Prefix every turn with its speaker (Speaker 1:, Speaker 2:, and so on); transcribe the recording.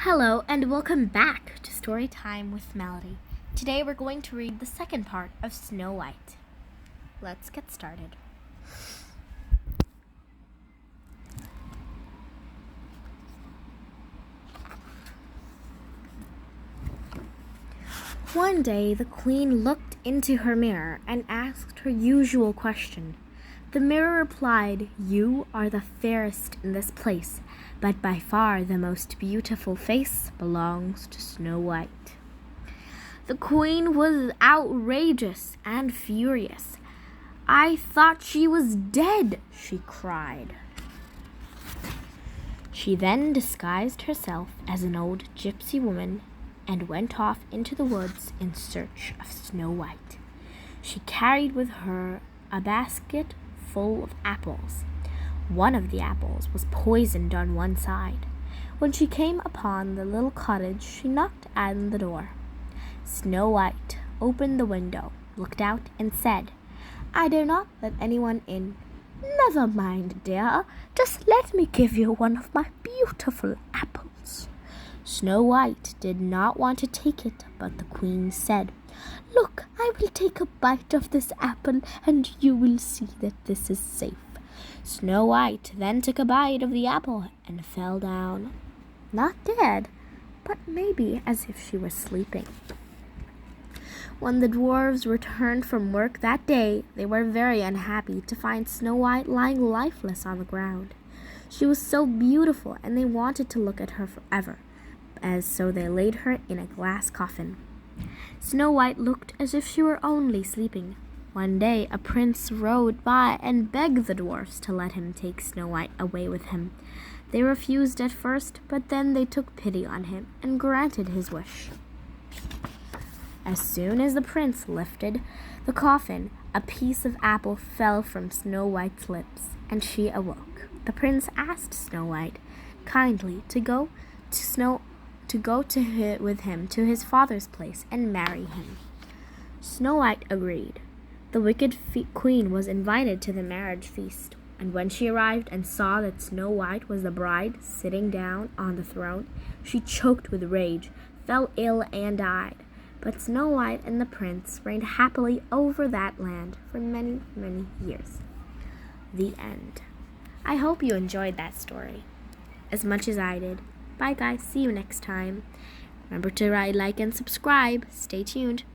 Speaker 1: Hello and welcome back to Storytime with Melody. Today we're going to read the second part of Snow White. Let's get started. One day the queen looked into her mirror and asked her usual question. The mirror replied, "You are the fairest in this place, but by far the most beautiful face belongs to Snow White." The queen was outrageous and furious. "I thought she was dead," she cried. She then disguised herself as an old gypsy woman and went off into the woods in search of Snow White. She carried with her a basket full of apples. One of the apples was poisoned on one side. When she came upon the little cottage, she knocked on the door. Snow White opened the window, looked out, and said, "I dare not let anyone in." "Never mind, dear. Just let me give you one of my beautiful apples." Snow White did not want to take it, but the queen said, "Look, I will take a bite of this apple, and you will see that this is safe." Snow White then took a bite of the apple and fell down, not dead, but maybe as if she were sleeping. When the dwarves returned from work that day, they were very unhappy to find Snow White lying lifeless on the ground. She was so beautiful, and they wanted to look at her forever, so they laid her in a glass coffin. Snow White looked as if she were only sleeping. One day a prince rode by and begged the dwarfs to let him take Snow White away with him. They refused at first, but then they took pity on him and granted his wish. As soon as the prince lifted the coffin, a piece of apple fell from Snow White's lips, and she awoke. The prince asked Snow White kindly to go with him to his father's place and marry him. Snow White agreed. The wicked queen was invited to the marriage feast, and when she arrived and saw that Snow White was the bride sitting down on the throne, she choked with rage, fell ill, and died. But Snow White and the prince reigned happily over that land for many, many years. The end. I hope you enjoyed that story as much as I did. Bye guys, see you next time. Remember to like and subscribe. Stay tuned.